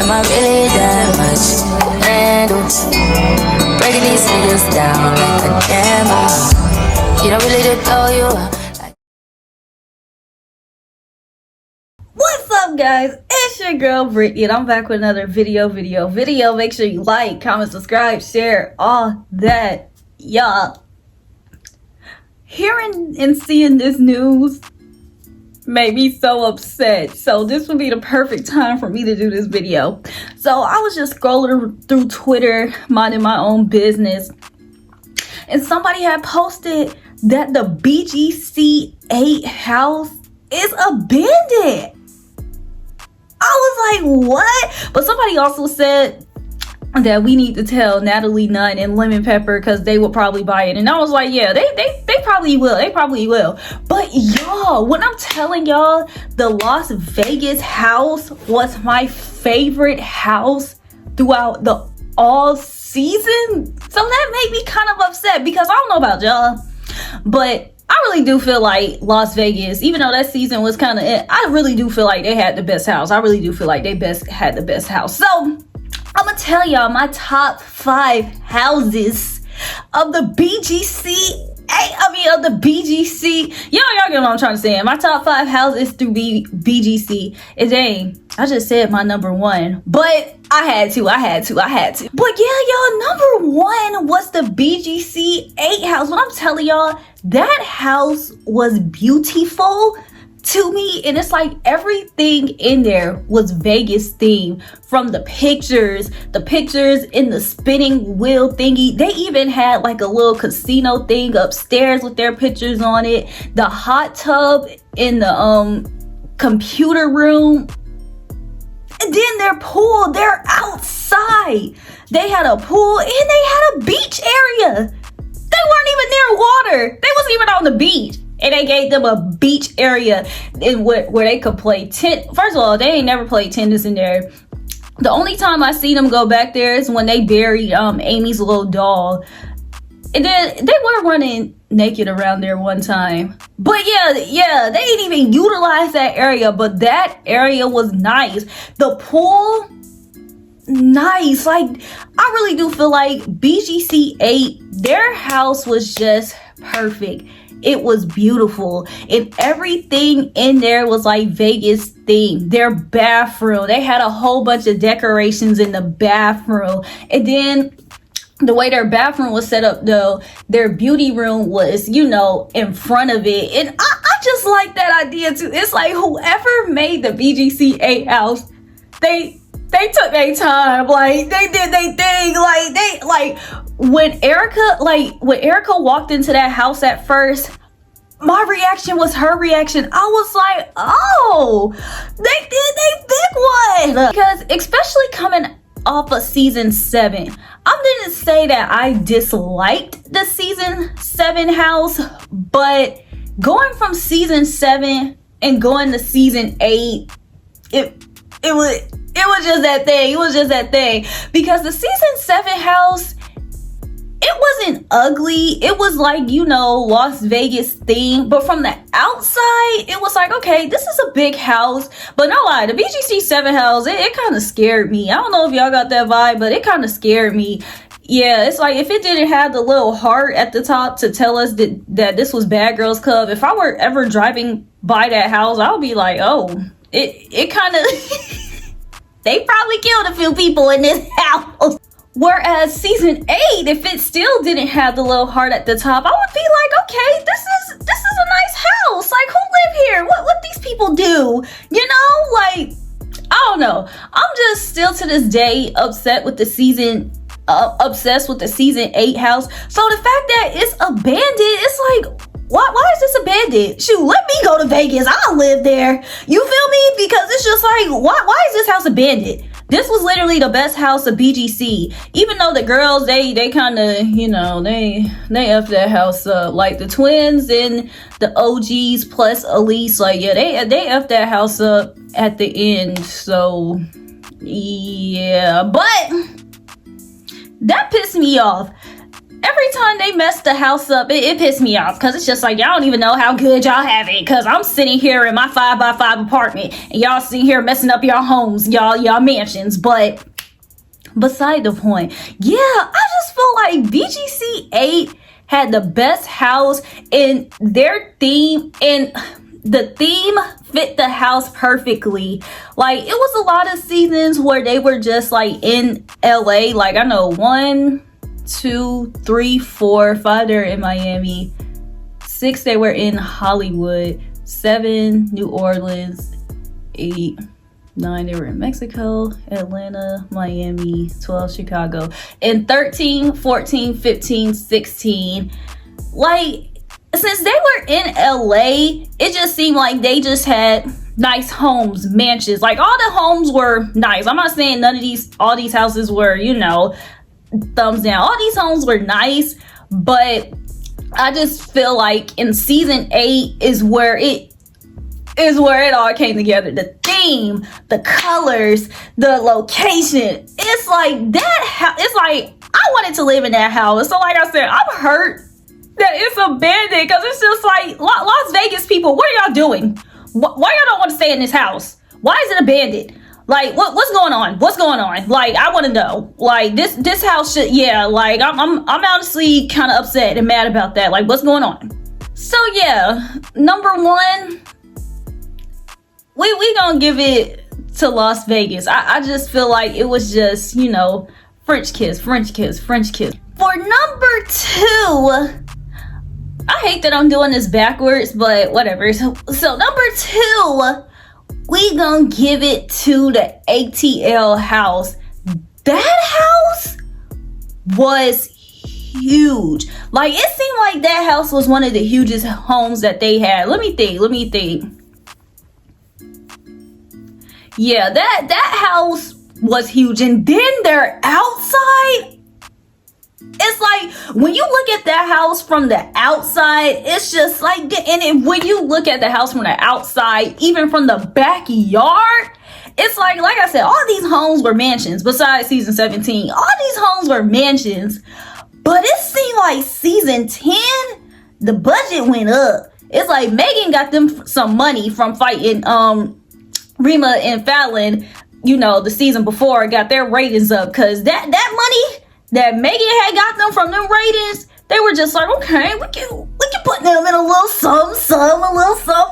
Am I really that much to handle? Breaking these niggas down like a gamble. You don't really to throw you up. What's up, guys? It's your girl Brittany, and I'm back with another video. Make sure you like, comment, subscribe, share, all that, y'all. Hearing and seeing this news made me so upset. So this would be the perfect time for me to do this video. So I was just scrolling through Twitter, minding my own business, and somebody had posted that the BGC 8 house is abandoned. I was like, what? But somebody also said that we need to tell Natalie Nunn and Lemon Pepper because they will probably buy it. And I was like, yeah, they probably will. They probably will. But y'all, when I'm telling y'all, the Las Vegas house was my favorite house throughout the all season. So that made me kind of upset because I don't know about y'all, but I really do feel like Las Vegas, even though that season was kind of, I really do feel like they had the best house. I really do feel like they had the best house. So I'm gonna tell y'all my top 5 houses of the BGC. Of the BGC. Y'all get what I'm trying to say. My top 5 houses through BGC. And dang, I just said my number 1, but I had to. But yeah, y'all, number 1 was the BGC 8 house. When I'm telling y'all, that house was beautiful to me, and it's like everything in there was Vegas themed, from the pictures in the spinning wheel thingy. They even had like a little casino thing upstairs with their pictures on it, the hot tub in the computer room, and then their pool. They're outside. They had a pool and they had a beach area. They weren't even near water. They wasn't even on the beach. And they gave them a beach area where they could play tennis. First of all, they ain't never played tennis in there. The only time I see them go back there is when they buried Amy's little doll. And then they were running naked around there one time. But yeah, they didn't even utilize that area. But that area was nice. The pool, nice. Like, I really do feel like BGC 8, their house was just perfect. It was beautiful, and everything in there was like Vegas themed. Their bathroom, they had a whole bunch of decorations in the bathroom. And then the way their bathroom was set up though, their beauty room was, in front of it. And I just like that idea too. It's like whoever made the BGC 8 house, they took their time. Like, they did their thing. When Erica walked into that house at first, my reaction was her reaction. I was like, oh, they did their big one. Because especially coming off of season 7, I didn't say that I disliked the season 7 house, but going from season 7 and going to season 8, it was just that thing. It was just that thing. Because the season 7 house, it wasn't ugly. It was like, Las Vegas theme. But from the outside, it was like, okay, this is a big house. But no lie, the BGC 7 house, it kind of scared me. I don't know if y'all got that vibe, but it kind of scared me. Yeah, it's like if it didn't have the little heart at the top to tell us that this was Bad Girls Club, if I were ever driving by that house, I would be like, oh, it kind of... They probably killed a few people in this house. Whereas season 8, if it still didn't have the little heart at the top, I would be like, okay, this is a nice house. Like, who live here? What these people do? I don't know. I'm just still to this day obsessed with the season 8 house. So the fact that it's abandoned, it's like, why is this abandoned? Shoot, let me go to Vegas. I'll live there. You feel me? Because it's just like, why is this house abandoned? This was literally the best house of BGC. Even though the girls, they kind of, they F that house up. Like the twins and the OGs plus Elise, like, yeah, they F that house up at the end. So, yeah. But that pissed me off. every time they mess the house up, it pissed me off, because it's just like, y'all don't even know how good y'all have it, because I'm sitting here in my 5x5 apartment and y'all sitting here messing up your homes, y'all mansions. But beside the point, yeah, I just feel like BGC 8 had the best house, in their theme, and the theme fit the house perfectly. Like, it was a lot of seasons where they were just like in LA. Like, I know 1, 2, 3, 4, 5 they're in Miami, 6 they were in Hollywood, 7 New Orleans, 8, 9 they were in Mexico, Atlanta, Miami, 12 Chicago, and 13, 14, 15, 16, like, since they were in LA, it just seemed like they just had nice homes, mansions. Like, all the homes were nice. I'm not saying all these houses were, thumbs down. All these homes were nice, but I just feel like in season 8 is where it all came together. The theme, the colors, the location. It's like that. It's like I wanted to live in that house. So, like I said, I'm hurt that it's abandoned, because it's just like, Las Vegas people, what are y'all doing? Why y'all don't want to stay in this house? Why is it abandoned? Like, what's going on? What's going on? Like, I want to know. Like, this house should, yeah, like, I'm honestly kind of upset and mad about that. Like, what's going on? So, yeah, number 1, we gonna give it to Las Vegas. I just feel like it was just, French kiss. For number 2, I hate that I'm doing this backwards, but whatever. So number 2, we gonna give it to the ATL house. That house was huge. Like, it seemed like that house was one of the hugest homes that they had. Let me think. Yeah, that house was huge. And then their outside, it's like, when you look at that house from the outside, it's just like, when you look at the house from the outside, even from the backyard, it's like I said, all these homes were mansions. Besides season 17, all these homes were mansions. But it seemed like season 10, the budget went up. It's like Megan got them some money from fighting Rima and Fallon, the season before, got their ratings up, because that money that Megan had got them from them ratings, they were just like, okay, we can put them in a little something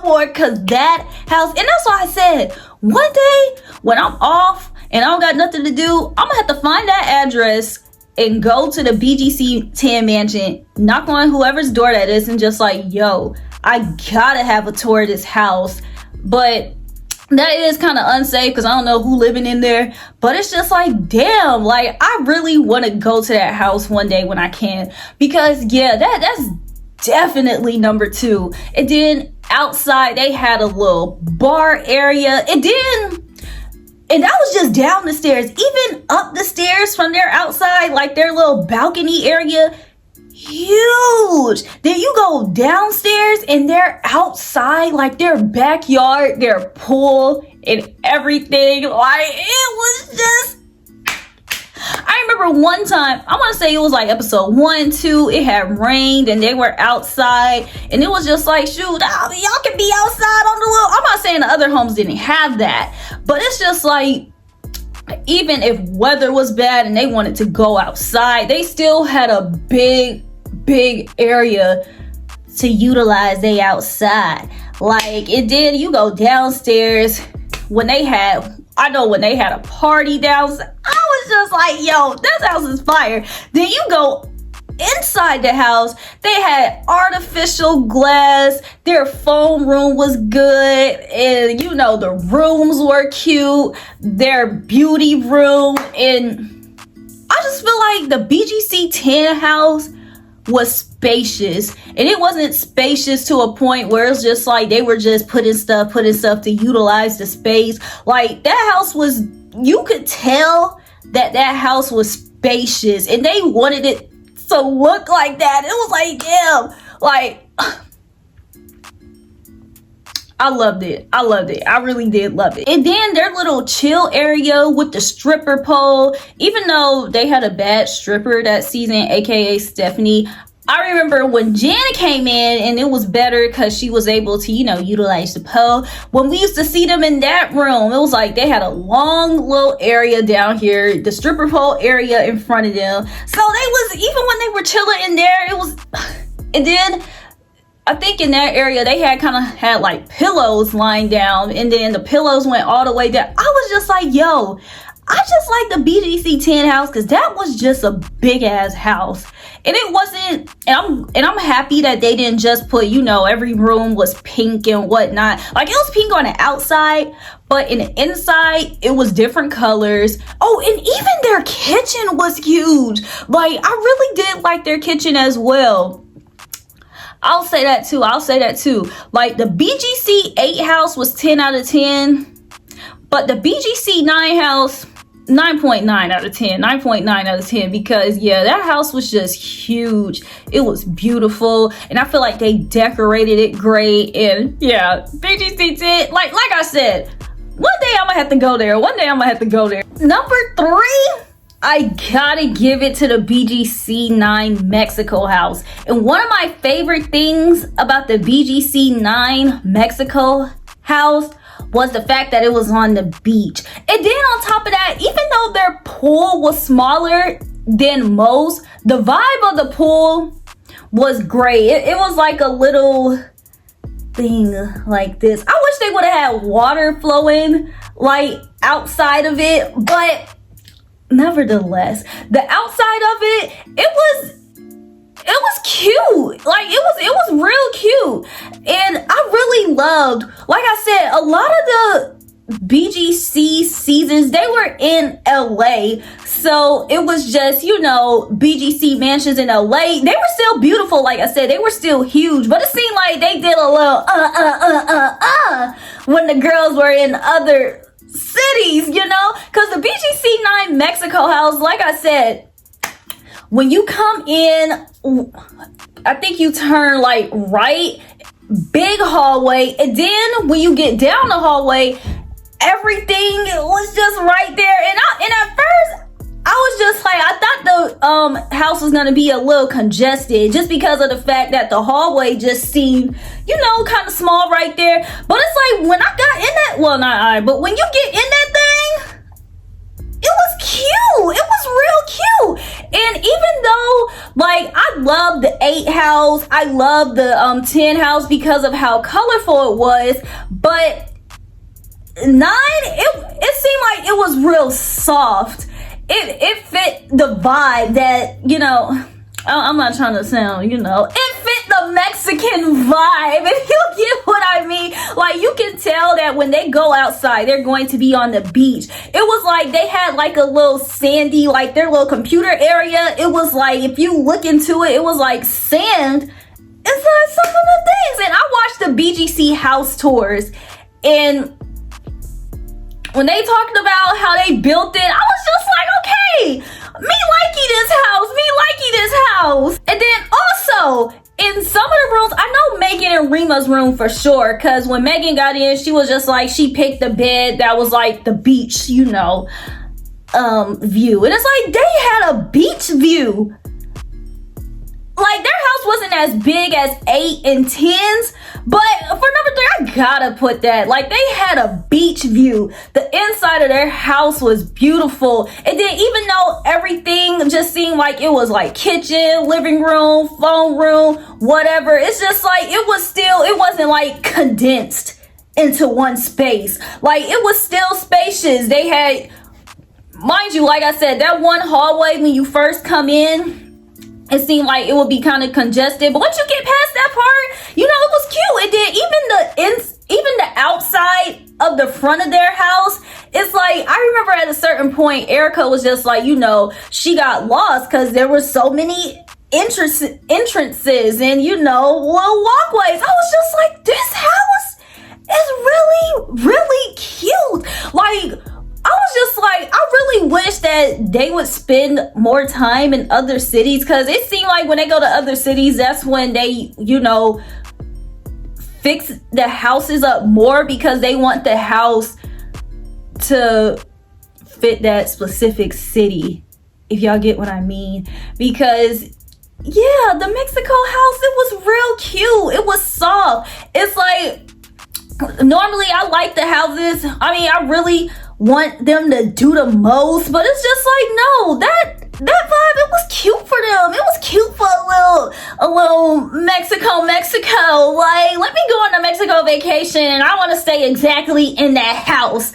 more, because that house. And that's why I said, one day when I'm off and I don't got nothing to do, I'm gonna have to find that address and go to the BGC 10 mansion, knock on whoever's door that is, and just like, yo, I gotta have a tour of this house. But that is kind of unsafe, because I don't know who living in there. But it's just like, damn, like, I really want to go to that house one day when I can. Because, yeah, that's definitely number 2. And then outside, they had a little bar area. And that was just down the stairs. Even up the stairs from their outside, like their little balcony area, huge. Then you go downstairs and they're outside, like their backyard, their pool and everything. Like, it was just, I remember one time, I want to say it was like episode 1, 2, it had rained and they were outside, and it was just like, shoot, y'all can be outside on the little, I'm not saying the other homes didn't have that, but it's just like, even if weather was bad and they wanted to go outside, they still had a big area to utilize. They outside, like, it did. You go downstairs when they had a party downstairs, I was just like, yo, this house is fire. Then you go inside the house, they had artificial glass, their phone room was good, and the rooms were cute, their beauty room. And I just feel like the BGC 10 house was spacious, and it wasn't spacious to a point where it's just like they were just putting stuff to utilize the space. Like, that house was, you could tell that house was spacious, and they wanted it to look like that. It was like, damn, like, I loved it. I loved it. I really did love it. And then their little chill area with the stripper pole, even though they had a bad stripper that season, aka Stephanie, I remember when Janet came in and it was better because she was able to, you know, utilize the pole. When we used to see them in that room, it was like they had a long little area down here, the stripper pole area in front of them. So they was, even when they were chilling in there, it was, and then I think in that area they had kind of had like pillows lying down, and then the pillows went all the way down. I was just like, yo, I just like the BGC 10 house because that was just a big ass house. And it wasn't, and I'm happy that they didn't just put, you know, every room was pink and whatnot. Like, it was pink on the outside, but in the inside, it was different colors. Oh, and even their kitchen was huge. Like, I really did like their kitchen as well. I'll say that too. Like, the BGC 8 house was 10 out of 10, but the BGC 9 house, 9.9 out of 10, 9.9 out of 10, because yeah, that house was just huge. It was beautiful, and I feel like they decorated it great. And yeah, BGC 10, like I said, one day I'm gonna have to go there. Number 3, I gotta give it to the BGC 9 Mexico house. And one of my favorite things about the BGC 9 Mexico house was the fact that it was on the beach. And then on top of that, even though their pool was smaller than most, the vibe of the pool was great. It was like a little thing like this. I wish they would have had water flowing like outside of it, but nevertheless, the outside of it, it was cute. Like, it was real cute. And I really loved, like I said, a lot of the BGC seasons, they were in LA. So it was just, you know, BGC mansions in LA. They were still beautiful. Like I said, they were still huge, but it seemed like they did a little when the girls were in other cities, you know, because the BGC 9 Mexico house, like I said, when you come in, I think you turn like right, big hallway, and then when you get down the hallway, everything was just right there. And at first, I was just like, I thought the house was gonna be a little congested just because of the fact that the hallway just seemed, you know, kind of small right there. But it's like when I got in that, well, not I, but when you get in that thing, it was cute. It was real cute. And even though, like, I love the 8 house, I love the 10 house because of how colorful it was, but 9, it seemed like it was real soft. It fit the vibe that, you know, I'm not trying to sound, you know, it fit the Mexican vibe, if you get what I mean. Like, you can tell that when they go outside, they're going to be on the beach. It was like they had like a little sandy, like their little computer area. It was like, if you look into it, it was like sand. It's like some of the things. And I watched the BGC house tours, and when they talked about how they built it, I was just like, okay, me likey this house. And then also, in some of the rooms, I know Megan and Rima's room for sure, because when Megan got in, she was just like, she picked the bed that was like the beach, you know, view. And it's like, they had a beach view. Like, their house wasn't as big as 8 and 10s, but for number 3, I gotta put that. Like, they had a beach view. The inside of their house was beautiful. And then even though everything just seemed like it was like kitchen, living room, phone room, whatever, it's just like, it wasn't like condensed into one space. Like, it was still spacious. They had, mind you, like I said, that one hallway when you first come in, it seemed like it would be kind of congested, but once you get past that part, you know, it was cute. And then even the outside of the front of their house, it's like, I remember at a certain point, Erica was just like, you know, she got lost because there were so many entrances and, you know, little walkways. I was just like, this house is really, really cute. Like, I was just like, I really wish that they would spend more time in other cities, because it seemed like when they go to other cities, that's when they, you know, fix the houses up more because they want the house to fit that specific city, if y'all get what I mean. Because yeah, the Mexico house, it was real cute. It was soft. It's like, normally I like the houses. I mean, I really want them to do the most, but it's just like, no, that vibe, it was cute for them. It was cute for a little Mexico. Like, let me go on a Mexico vacation and I want to stay exactly in that house.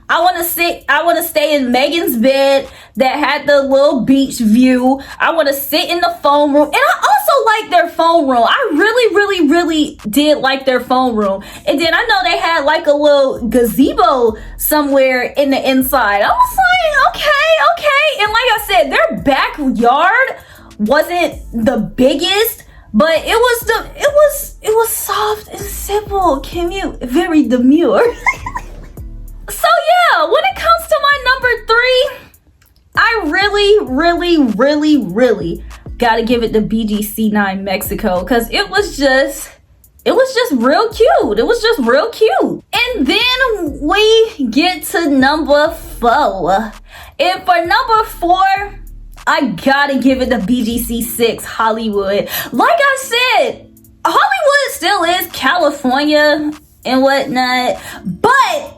I want to stay in Megan's bed that had the little beach view. I want to sit in the phone room. And I also like their phone room. I really did like their phone room. And then I know they had like a little gazebo somewhere in the inside. I was like, okay. And like I said, their backyard wasn't the biggest, but it was soft and simple, cute, very demure. So yeah, when it comes to my number 3, I really gotta give it to BGC 9 Mexico, because it was just real cute. It was just real cute. And then we get to number 4. And for number 4, I gotta give it to BGC 6 Hollywood. Like I said, Hollywood still is California and whatnot, but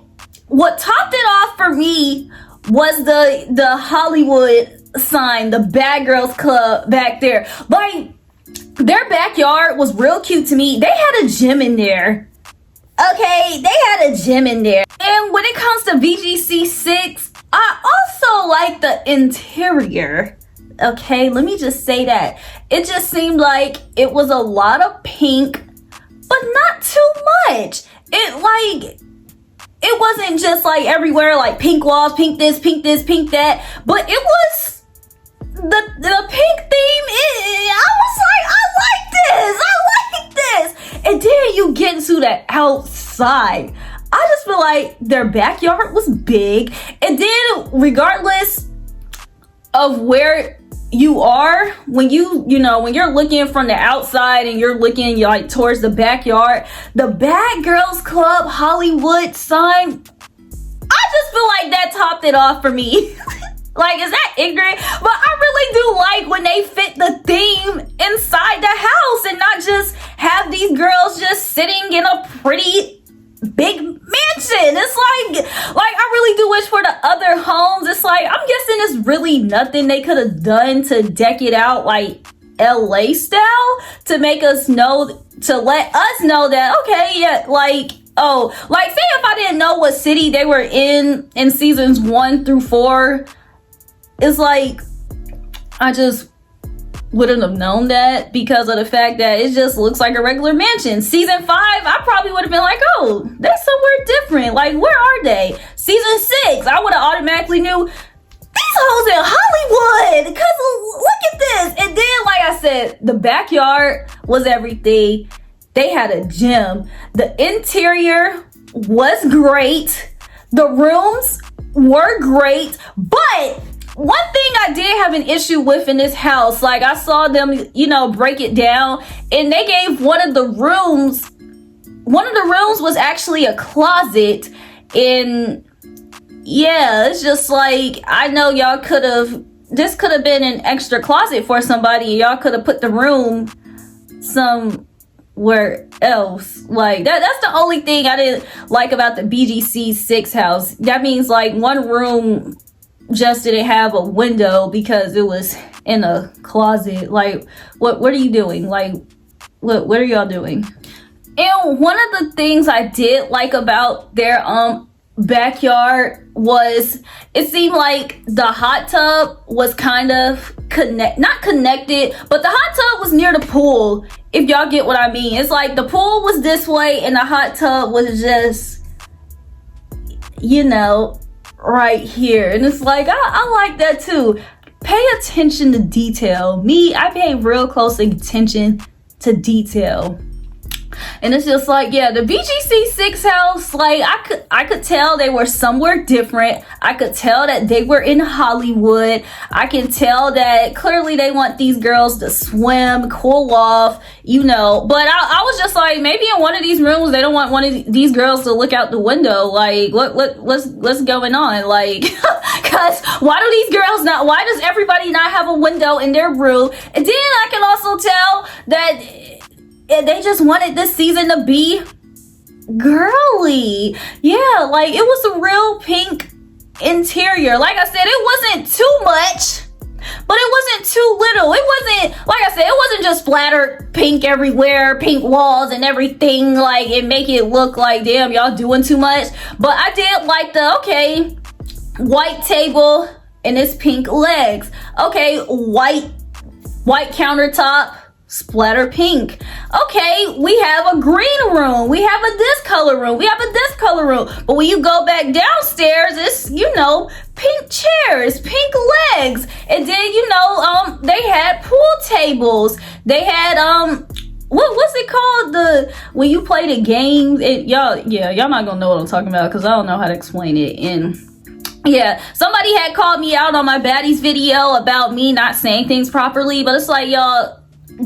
what topped it off for me was the Hollywood sign, the Bad Girls Club back there. Like, their backyard was real cute to me. They had a gym in there. Okay, they had a gym in there. And when it comes to BGC 6, I also like the interior. Okay, let me just say that. It just seemed like it was a lot of pink, but not too much. It wasn't just like everywhere, like pink walls, pink this, pink that, but it was the pink theme. I was like, I like this. And then you get into the outside. I just feel like their backyard was big. And then regardless of where you are, when when you're looking from the outside and you're looking like towards the backyard, the Bad Girls Club Hollywood sign, I just feel like that topped it off for me. Like, is that ignorant? But I really do like when they fit the theme inside the house and not just have these girls just sitting in a pretty big mansion. It's like I really do wish for the other homes. It's like, I'm guessing it's really nothing they could have done to deck it out like LA style to make us know, to let us know that, okay, yeah, like, oh, like, say if I didn't know what city they were in seasons 1 through 4, it's like I just wouldn't have known that because of the fact that it just looks like a regular mansion. Season 5, I probably would have been like, oh, they're somewhere different. Like, where are they? Season 6, I would have automatically knew these hoes in Hollywood, because look at this. And then, like I said, the backyard was everything. They had a gym. The interior was great. The rooms were great, but one thing I did have an issue with in this house, like I saw them, break it down, and they gave one of the rooms was actually a closet. And yeah, it's just like, I know y'all this could have been an extra closet for somebody. Y'all could have put the room somewhere else. Like, that's the only thing I didn't like about the BGC 6 house. That means like one room just didn't have a window because it was in a closet. Like, what are you doing? Like, what are y'all doing? And one of the things I did like about their backyard was, it seemed like the hot tub was kind of not connected, but the hot tub was near the pool, if y'all get what I mean. It's like the pool was this way and the hot tub was just, right here. And it's like, I like that too. Pay attention to detail. I pay real close attention to detail. And it's just like, yeah, the BGC 6 house, like I could tell they were somewhere different. I could tell that they were in Hollywood. I can tell that clearly they want these girls to swim, cool off, you know. But I was just like, maybe in one of these rooms they don't want one of these girls to look out the window. Like, what's going on? Like, cause why do these girls not? Why does everybody not have a window in their room? And then I can also tell that they just wanted this season to be girly. Yeah, like it was a real pink interior. Like I said, it wasn't too much, but it wasn't too little. It wasn't, like I said, it wasn't just splattered pink everywhere, pink walls and everything, like it make it look like, damn, y'all doing too much. But I did like the, okay, white table and its pink legs. Okay, white countertop, splatter pink. Okay, we have a green room, we have a this color room, we have a this color room. But when you go back downstairs, it's, you know, pink chairs, pink legs. And then, you know, they had pool tables. They had what's it called, when you play the games? Y'all not gonna know what I'm talking about because I don't know how to explain it. And yeah, somebody had called me out on my baddies video about me not saying things properly, but it's like, y'all,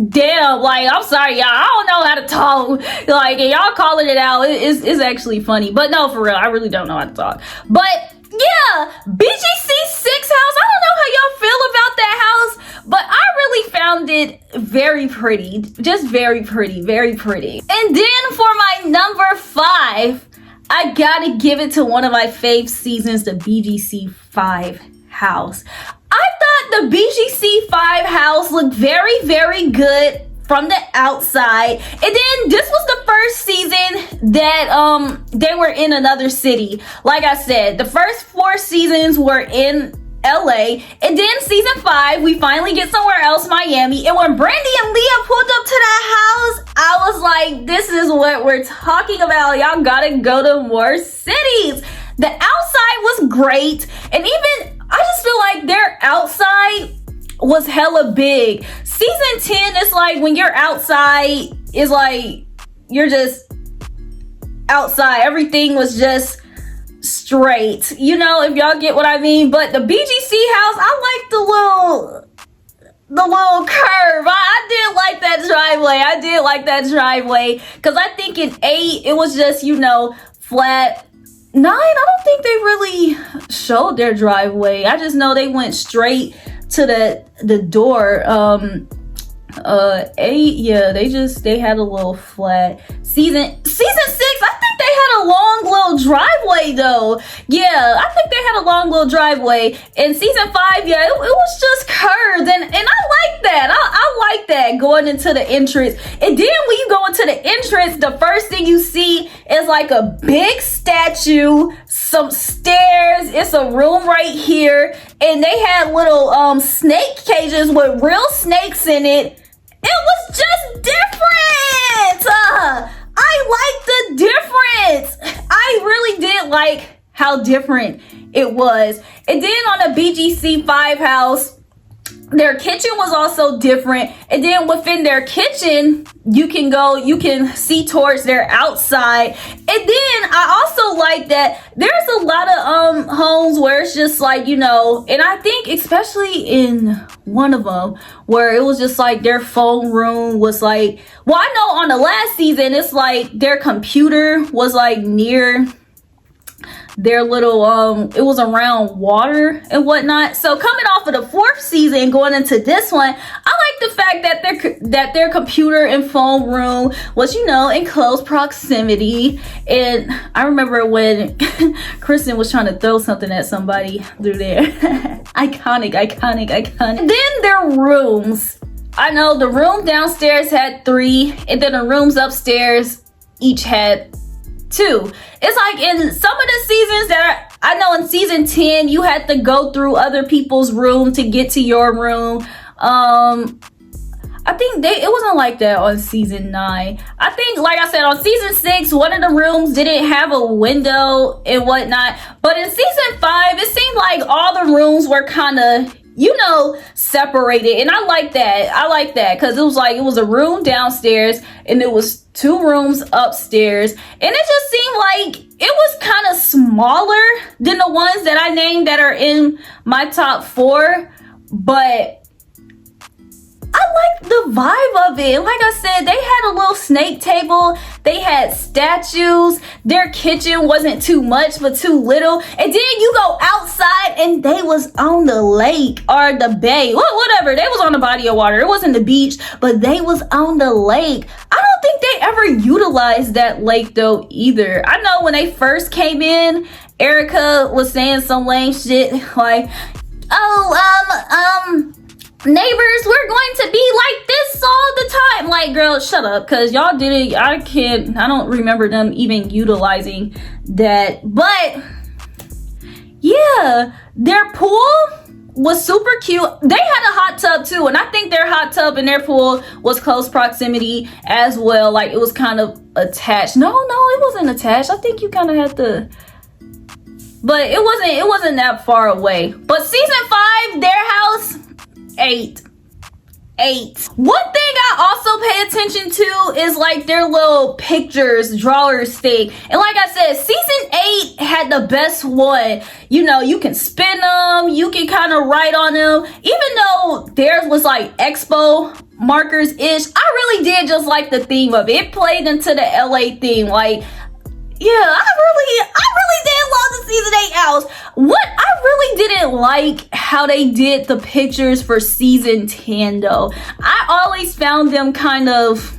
damn, like, I'm sorry, y'all, I don't know how to talk. Like, and y'all calling it out, it's actually funny. But no, for real, I really don't know how to talk. But yeah, BGC 6 house, I don't know how y'all feel about that house, but I really found it very pretty. Just very pretty, very pretty. And then for my number 5, I gotta give it to one of my fave seasons, the BGC 5 house. I thought the BGC 5 house looked very, very good from the outside. And then this was the first season that they were in another city. Like I said, the first 4 seasons were in LA, and then season 5 we finally get somewhere else, Miami. And when Brandy and Leah pulled up to that house, I was like, this is what we're talking about. Y'all gotta go to more cities. The outside was great, and even I just feel like their outside was hella big. Season 10 is like when you're outside, is like you're just outside. Everything was just straight, you know, if y'all get what I mean. But the BGC house, I like the little curve. I did like that driveway. Because I think in 8 it was just, you know, flat. 9, I don't think they really showed their driveway. I just know they went straight to the door. 8, yeah, they had a little flat. Season 6, I think they had a long little driveway though. Yeah, I think they had a long little driveway. And season 5, yeah, it was just curved, and I like that. I like that, going into the entrance. And then when you go into the entrance, the first thing you see is like a big statue, some stairs, it's a room right here, and they had little snake cages with real snakes in it. It was just different. I like the difference. I really did like how different it was. And then on the BGC 5 house, their kitchen was also different. And then within their kitchen, you can see towards their outside. And then I also like that there's a lot of homes where it's just like, you know, and I think especially in one of them where it was just like their phone room was like, well, I know on the last season it's like their computer was like near their little it was around water and whatnot. So coming off of the 4th season going into this one, I like the fact that their computer and phone room was, you know, in close proximity. And I remember when Kristen was trying to throw something at somebody through there. iconic. And then their rooms, I know the room downstairs had 3, and then the rooms upstairs each had 2. It's like in some of the seasons that I know in season 10 you had to go through other people's room to get to your room. I think it wasn't like that on season 9. I think, like I said, on season 6 one of the rooms didn't have a window and whatnot, but in season 5 it seemed like all the rooms were kind of you know, separated. And I like that because it was a room downstairs and it was 2 rooms upstairs, and it just seemed like it was kind of smaller than the ones that I named that are in my top 4, but I like the vibe of it. Like I said, they had a little snake table. They had statues. Their kitchen wasn't too much, but too little. And then you go outside and they was on the lake or the bay. Whatever. They was on the body of water. It wasn't the beach, but they was on the lake. I don't think they ever utilized that lake though either. I know when they first came in, Erica was saying some lame shit like, neighbors, we're going to be like this all the time. Like, girl, shut up, because y'all did it. I don't remember them even utilizing that. But yeah, their pool was super cute. They had a hot tub too, and I think their hot tub and their pool was close proximity as well. Like, it was kind of attached. No, it wasn't attached. I think you kind of had to, but it wasn't that far away. But season 5, their house, 8. One thing I also pay attention to is like their little pictures, drawers thing. And like I said, season 8 had the best one. You know, you can spin them, you can kind of write on them. Even though theirs was like expo markers-ish, I really did just like the theme of it. It played into the LA theme. Like, yeah, I really did love the season 8 house. What I really didn't like how they did the pictures for season 10 though. I always found them kind of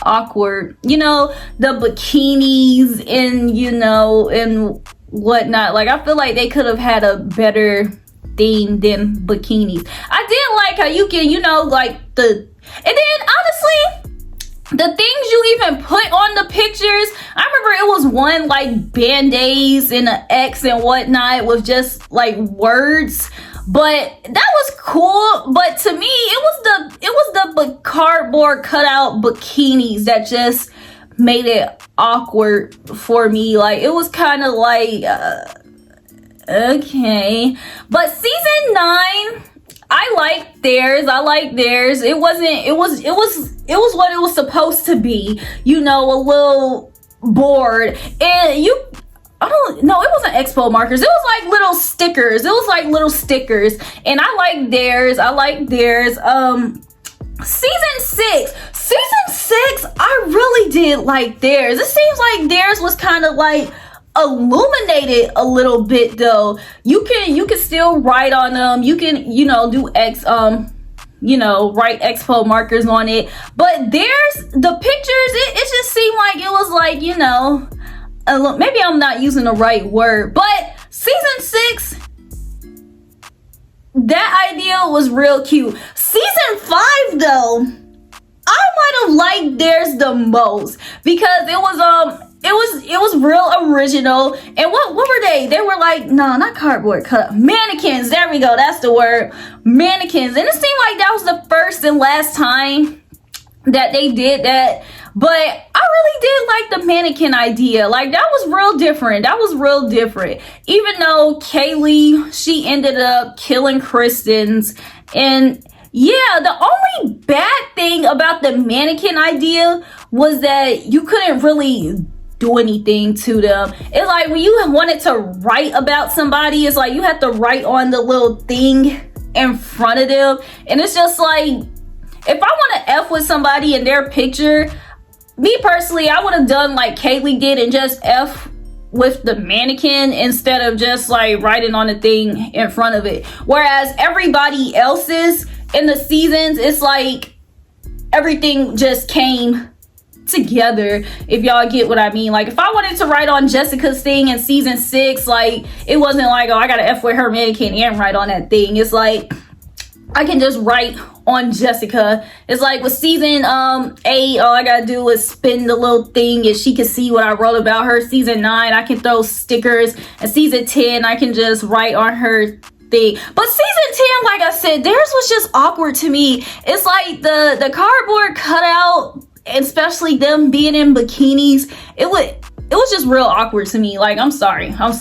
awkward. You know, the bikinis and, you know, and whatnot. Like, I feel like they could have had a better theme than bikinis. I did like how you can, you know, like and then honestly, the things you even put on the pictures, I remember it was one like band-aids and an X and whatnot with just like words, but that was cool. But to me, it was the cardboard cutout bikinis that just made it awkward for me. Like, it was kind of like okay. But season 9, I like theirs. It was what it was supposed to be. You know, a little board. And I don't know, it wasn't expo markers. It was like little stickers. And I like theirs. Season 6, I really did like theirs. It seems like theirs was kind of like illuminated a little bit though. You can still write on them. You can, you know, do write expo markers on it. But there's the pictures, it just seemed like it was like, you know, maybe I'm not using the right word, but season 6, that idea was real cute. Season 5 though, I might have liked theirs the most because it was real original. And what were they? They were like, no, not cardboard cutout, mannequins. There we go. That's the word. Mannequins. And it seemed like that was the first and last time that they did that. But I really did like the mannequin idea. Like, that was real different. Even though Kaylee, she ended up killing Kristen's. And yeah, the only bad thing about the mannequin idea was that you couldn't really do anything to them. It's like when you wanted to write about somebody, it's like you have to write on the little thing in front of them. And it's just like, if I want to F with somebody in their picture, me personally, I would have done like Kaylee did and just F with the mannequin instead of just like writing on the thing in front of it. Whereas everybody else's in the seasons, it's like everything just came together, if y'all get what I mean. Like, if I wanted to write on Jessica's thing in season 6, like, it wasn't like, oh, I gotta F with her mannequin and write on that thing. It's like, I can just write on Jessica. It's like with season 8, all I gotta do is spin the little thing and she can see what I wrote about her. Season 9, I can throw stickers. And season 10, I can just write on her thing. But season 10, like I said, theirs was just awkward to me. It's like the cardboard cutout, especially them being in bikinis, it was just real awkward to me. Like, I'm sorry. But yeah,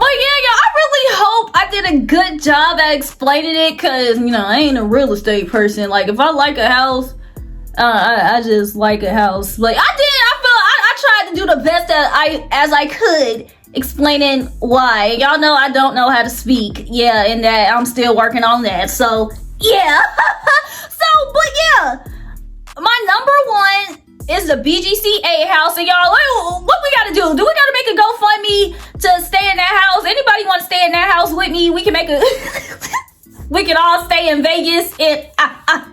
I really hope I did did a good job at explaining it, because, you know, I ain't a real estate person. Like, if I like a house, I just like a house. Like, I tried to do the best that as I could, explaining why. Y'all know I don't know how to speak. Yeah, and that I'm still working on that. So, yeah. But yeah, my number one is the BGC house. And y'all, what we gotta do? Do we gotta make a GoFundMe to stay in that house? Anybody want to stay in that house with me? We can make a we can all stay in Vegas and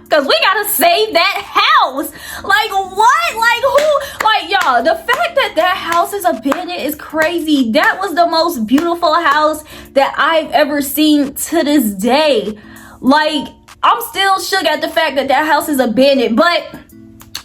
cause we gotta save that house. Like, what? Like, who? Like, y'all, the fact that that house is abandoned is crazy. That was the most beautiful house that I've ever seen to this day. Like, I'm still shook at the fact that that house is abandoned. But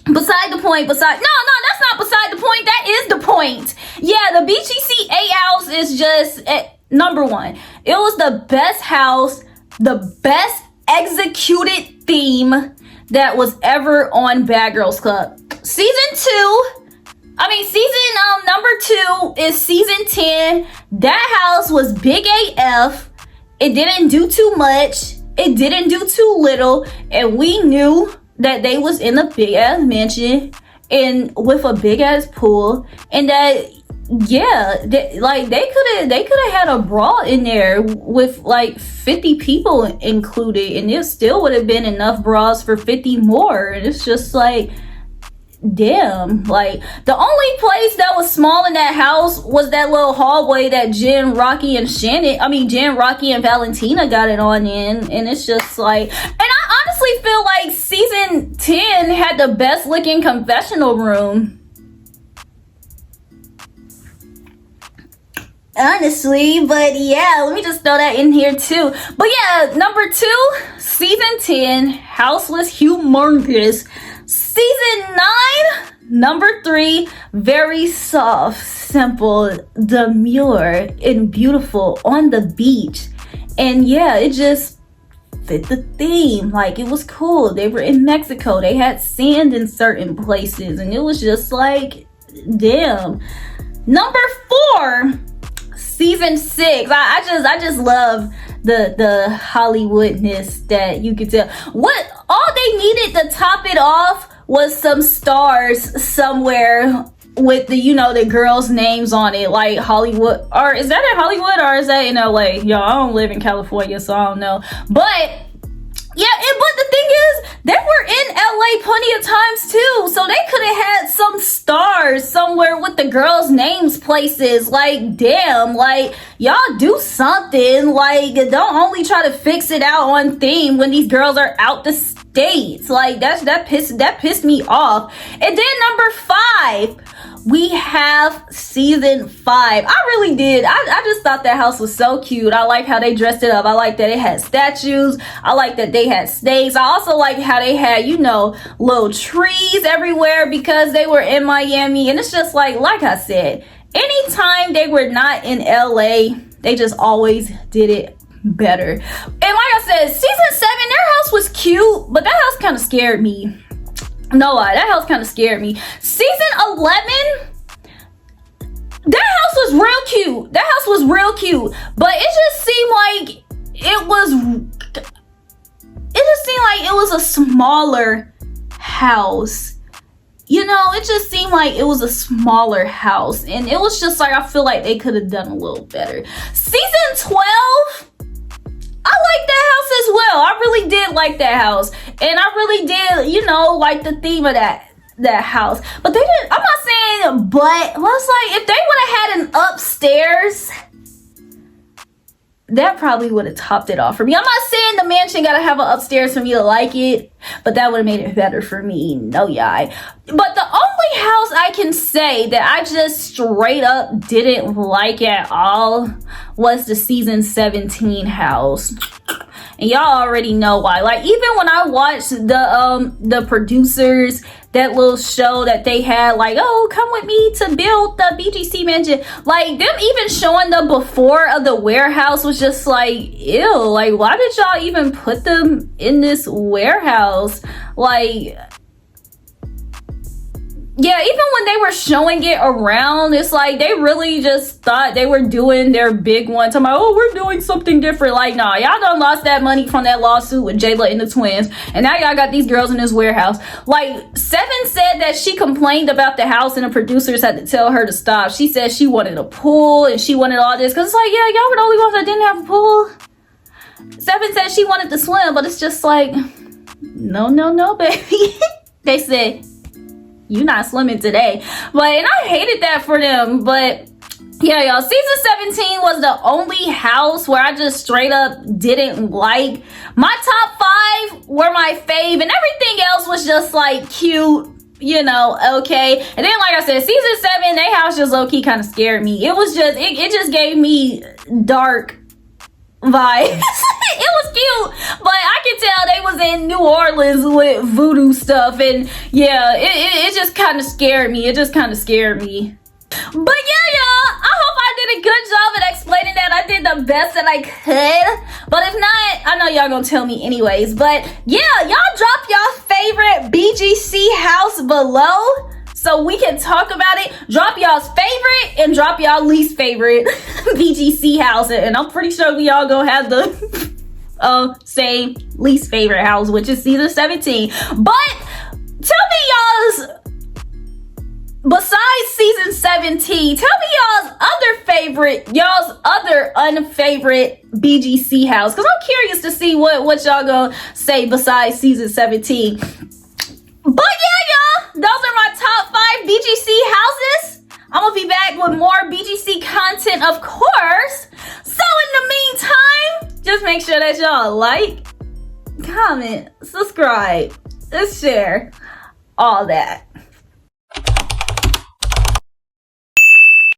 beside the point, no, that's not beside the point. That is the point. Yeah, the BGC house is just number one. It was the best house, the best executed theme that was ever on Bad Girls Club. Season number 2 is season 10. That house was big AF. It didn't do too much. It didn't do too little. And we knew that they was in a big ass mansion and with a big ass pool, and that they could have had a brawl in there with like 50 people included, and it still would have been enough brawls for 50 more. And it's just like, damn. Like, the only place that was small in that house was that little hallway that Jen, Rocky, and Valentina got it on in. And it's just like, and I honestly feel like season 10 had the best looking confessional room. Honestly, but yeah, let me just throw that in here too. But yeah, number 2, season 10, house was humongous. Season 9, number 3, very soft, simple, demure, and beautiful on the beach. And yeah, it just fit the theme. Like, it was cool. They were in Mexico. They had sand in certain places, and it was just like, damn. Number 4, season 6. I just love the Hollywoodness that you could tell. What all they needed to top it off was some stars somewhere with the girls' names on it, like Hollywood. Or is that in Hollywood or is that in LA? Yo, I don't live in California, so I don't know. But yeah, but the thing is, they were in LA plenty of times too, so they could have had some stars somewhere with the girls' names places. Like, damn, like, y'all do something. Like, don't only try to fix it out on theme when these girls are out the states. Like, that pissed me off. And then number 5, we have season 5. I really did. I just thought that house was so cute. I like how they dressed it up. I like that it had statues. I like that they had snakes. I also like how they had, little trees everywhere because they were in Miami. And it's just like I said, anytime they were not in LA, they just always did it better. And like I said, season 7, their house was cute, but that house kind of scared me. No lie, that house kind of scared me. Season 11, that house was real cute. That house was real cute, but it just seemed like it was a smaller house. It just seemed like it was a smaller house, and it was just like, I feel like they could have done a little better. Season 12, I like that house as well. I really did like that house. And I really did, like the theme of that house. But they didn't, I'm not saying, but it's like, if they would have had an upstairs, that probably would have topped it off for me. I'm not saying the mansion gotta have an upstairs for me to like it, but that would have made it better for me. No, yeah. But the only house I can say that I just straight up didn't like at all was the season 17 house. And y'all already know why. Like, even when I watched the producers, that little show that they had, like, oh, come with me to build the BGC mansion. Like, them even showing the before of the warehouse was just like, ew. Like, why did y'all even put them in this warehouse? Like, yeah, even when they were showing it around, it's like they really just thought they were doing their big one. Talking about, oh, we're doing something different. Like, nah, y'all done lost that money from that lawsuit with Jayla and the twins. And now y'all got these girls in this warehouse. Like, Seven said that she complained about the house and the producers had to tell her to stop. She said she wanted a pool and she wanted all this. Because it's like, yeah, y'all were the only ones that didn't have a pool. Seven said she wanted to swim, but it's just like, no, baby. They said, you not swimming today. And I hated that for them. But yeah, y'all, season 17 was the only house where I just straight up didn't like. My top 5 were my fave, and everything else was just like cute, you know, okay. And then, like I said, season 7, they house just low-key kind of scared me. It was just, it just gave me dark vibes. It was cute, but I could tell they was in New Orleans with voodoo stuff, and yeah, it just kind of scared me. It just kind of scared me. But yeah, y'all, I hope I did a good job at explaining that. I did the best that I could. But if not, I know y'all gonna tell me anyways. But yeah, y'all drop y'all favorite BGC house below so we can talk about it. Drop y'all's favorite and drop y'all least favorite BGC house. And I'm pretty sure we all gonna have the same least favorite house, which is season 17. But tell me y'all's, besides season 17, tell me y'all's other unfavorite BGC house, because I'm curious to see what y'all gonna say besides season 17. But yeah, y'all, those are my top 5 BGC houses. I'm gonna be back with more BGC content, of course. So in the meantime, just make sure that y'all like, comment, subscribe, and share all that.